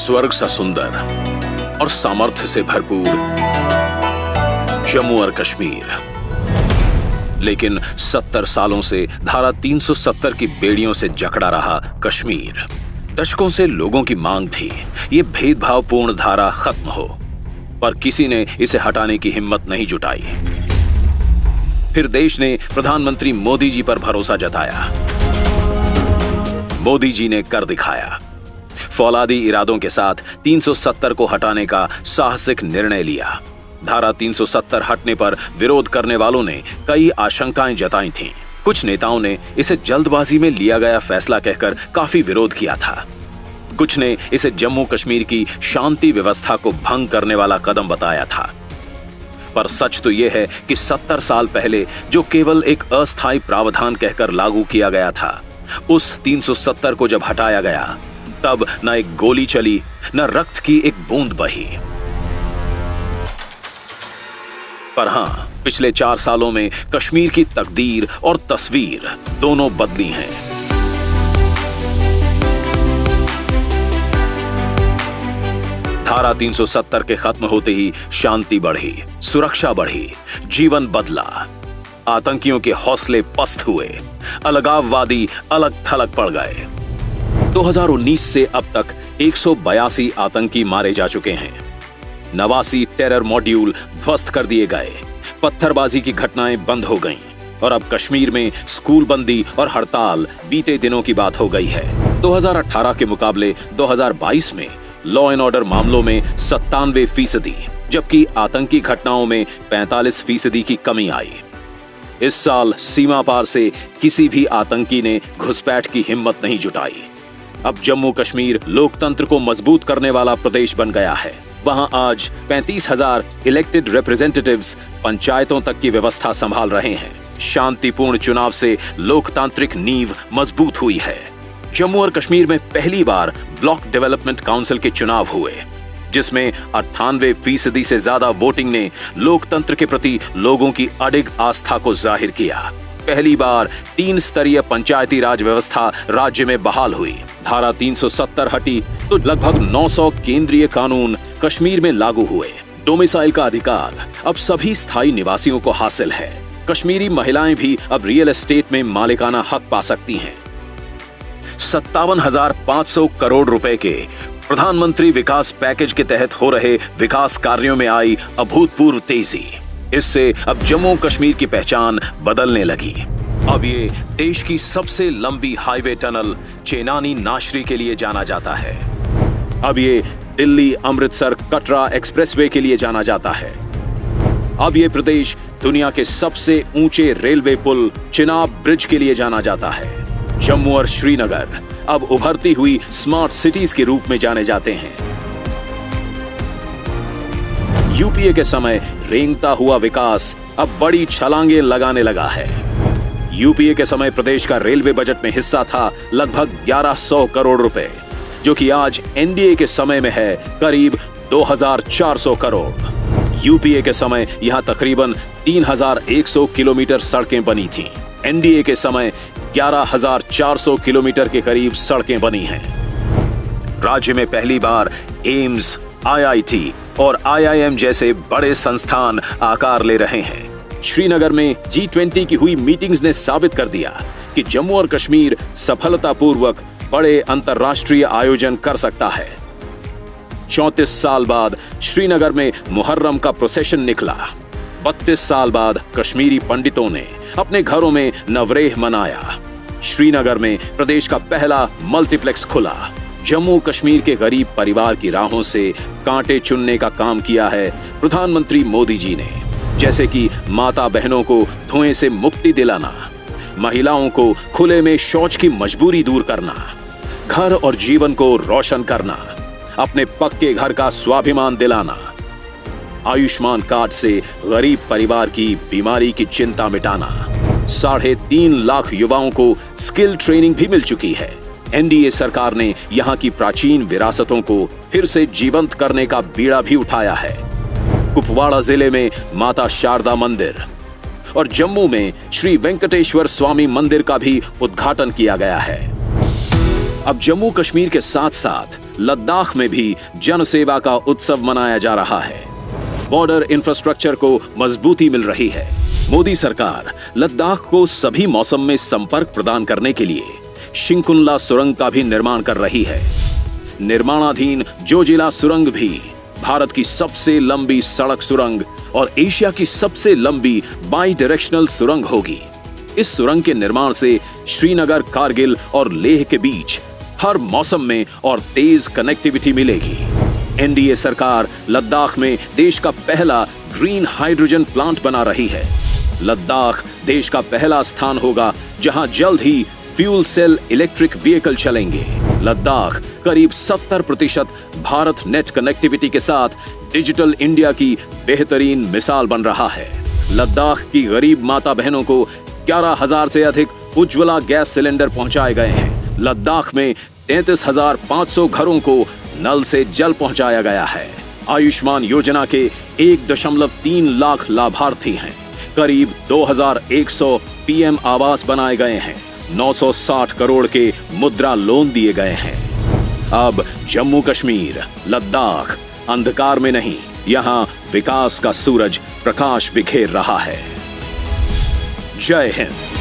स्वर्ग सा सुंदर और सामर्थ्य से भरपूर जम्मू और कश्मीर, लेकिन 70 सालों से धारा 370 की बेड़ियों से जकड़ा रहा कश्मीर। दशकों से लोगों की मांग थी ये भेदभावपूर्ण धारा खत्म हो, पर किसी ने इसे हटाने की हिम्मत नहीं जुटाई। फिर देश ने प्रधानमंत्री मोदी जी पर भरोसा जताया। मोदी जी ने कर दिखाया। फौलादी इरादों के साथ 370 को हटाने का साहसिक निर्णय लिया। धारा 370 हटने पर विरोध करने वालों ने कई आशंकाएं जताई थीं। कुछ नेताओं ने इसे जल्दबाजी में लिया गया फैसला कहकर काफी विरोध किया था। कुछ ने इसे जम्मू कश्मीर की शांति व्यवस्था को भंग करने वाला कदम बताया था। पर सच तो यह है कि 70 साल पहले जो केवल एक अस्थायी प्रावधान कहकर लागू किया गया था, उस 370 को जब हटाया गया, तब न एक गोली चली, न रक्त की एक बूंद बही। पर हां, पिछले 4 सालों में कश्मीर की तकदीर और तस्वीर दोनों बदली हैं। धारा 370 के खत्म होते ही शांति बढ़ी, सुरक्षा बढ़ी, जीवन बदला। आतंकियों के हौसले पस्त हुए, अलगाववादी अलग थलग पड़ गए। 2019 से अब तक 182 आतंकी मारे जा चुके हैं। 89 टेरर मॉड्यूल ध्वस्त कर दिए गए, पत्थरबाजी की घटनाएं बंद हो गईं और अब कश्मीर में स्कूल बंदी और हड़ताल बीते दिनों की बात हो गई है। 2018 के मुकाबले 2022 में लॉ एंड ऑर्डर मामलों में 97%, जबकि आतंकी घटनाओं में 45% की कमी आई। इस साल सीमा पार से किसी भी आतंकी ने घुसपैठ की हिम्मत नहीं जुटाई। अब जम्मू कश्मीर लोकतंत्र को मजबूत करने वाला प्रदेश बन गया है। वहां आज 35,000 इलेक्टेड रिप्रेजेंटेटिव्स पंचायतों तक की व्यवस्था संभाल रहे हैं। शांतिपूर्ण चुनाव से लोकतांत्रिक नींव मजबूत हुई है। जम्मू और कश्मीर में पहली बार ब्लॉक डेवलपमेंट काउंसिल के चुनाव हुए, जिसमें 98% से ज्यादा वोटिंग ने लोकतंत्र के प्रति लोगों की अडिग आस्था को जाहिर किया। पहली बार 3 स्तरीय पंचायती राज व्यवस्था राज्य में बहाल हुई। धारा 370 हटी तो लगभग 900 केंद्रीय कानून कश्मीर में लागू हुए। डोमिसाइल का अधिकार अब सभी स्थायी निवासियों को हासिल है। कश्मीरी महिलाएं भी अब रियल एस्टेट में मालिकाना हक पा सकती हैं। 57,500 करोड़ रुपए के प्रधानमंत्री विकास पैकेज के तहत हो रहे विकास कार्यों में आई अभूतपूर्व तेजी। इससे अब जम्मू कश्मीर की पहचान बदलने लगी। अब ये देश की सबसे लंबी हाईवे टनल चेनानी नाशरी के लिए जाना जाता है। अब ये दिल्ली अमृतसर कटरा एक्सप्रेसवे के लिए जाना जाता है। अब ये प्रदेश दुनिया के सबसे ऊंचे रेलवे पुल चिनाब ब्रिज के लिए जाना जाता है। जम्मू और श्रीनगर अब उभरती हुई स्मार्ट सिटीज के रूप में जाने जाते हैं। यूपीए के समय रेंगता हुआ विकास अब बड़ी छलांगे लगाने लगा है। यूपीए के समय प्रदेश का रेलवे बजट में हिस्सा था लगभग 1100 करोड़ रुपए, जो कि आज एनडीए के समय में है करीब 2400 करोड़। यूपीए के समय यहां तकरीबन 3100 किलोमीटर सड़कें बनी थीं। एनडीए के समय 11,400 किलोमीटर के करीब सड़कें बनी हैं। राज्य में पहली बार एम्स, आईआईटी और आईआईएम जैसे बड़े संस्थान आकार ले रहे हैं। श्रीनगर में G20 की हुई मीटिंग्स ने साबित कर दिया कि जम्मू और कश्मीर सफलतापूर्वक बड़े अंतर्राष्ट्रीय आयोजन कर सकता है। 34 साल बाद श्रीनगर में मुहर्रम का प्रोसेशन निकला। 32 साल बाद कश्मीरी पंडितों ने अपने घरों में नवरेह मनाया। श्रीनगर में प्रदेश का पहला मल्टीप्लेक्स खुला। जम्मू कश्मीर के गरीब परिवार की राहों से कांटे चुनने का काम किया है प्रधानमंत्री मोदी जी ने, जैसे कि माता बहनों को धुएं से मुक्ति दिलाना, महिलाओं को खुले में शौच की मजबूरी दूर करना, घर और जीवन को रोशन करना, अपने पक्के घर का स्वाभिमान दिलाना, आयुष्मान कार्ड से गरीब परिवार की बीमारी की चिंता मिटाना। 3.5 लाख युवाओं को स्किल ट्रेनिंग भी मिल चुकी है। एनडीए सरकार ने यहां की प्राचीन विरासतों को फिर से जीवंत करने का बीड़ा भी उठाया है। कुपवाड़ा जिले में माता शारदा मंदिर और जम्मू में श्री वेंकटेश्वर स्वामी मंदिर का भी उद्घाटन किया गया है। अब जम्मू कश्मीर के साथ साथ लद्दाख में भी जनसेवा का उत्सव मनाया जा रहा है। बॉर्डर इंफ्रास्ट्रक्चर को मजबूती मिल रही है। मोदी सरकार लद्दाख को सभी मौसम में संपर्क प्रदान करने के लिए शिंकुनला सुरंग का भी निर्माण कर रही है। निर्माणाधीन जोजिला सुरंग भी भारत की सबसे लंबी सड़क सुरंग और एशिया की सबसे लंबी बाई डायरेक्शनल सुरंग होगी। इस सुरंग के निर्माण से श्रीनगर, कारगिल और लेह के बीच हर मौसम में और तेज कनेक्टिविटी मिलेगी। एनडीए सरकार लद्दाख में देश का पहला ग्रीन हाइड्रोजन प्लांट बना रही है। लद्दाख देश का पहला स्थान होगा जहां जल्द ही फ्यूल सेल इलेक्ट्रिक व्हीकल चलेंगे। लद्दाख करीब 70% भारत नेट कनेक्टिविटी के साथ डिजिटल इंडिया की बेहतरीन मिसाल बन रहा है। लद्दाख की गरीब माता बहनों को 11,000 से अधिक उज्ज्वला गैस सिलेंडर पहुंचाए गए हैं। लद्दाख में 33,500 घरों को नल से जल पहुंचाया गया है। आयुष्मान योजना के 1.3 लाख लाभार्थी हैं। करीब 2,100 पीएम आवास बनाए गए हैं। 960 करोड़ के मुद्रा लोन दिए गए हैं। अब जम्मू कश्मीर, लद्दाख अंधकार में नहीं, यहां विकास का सूरज प्रकाश बिखेर रहा है। जय हिंद।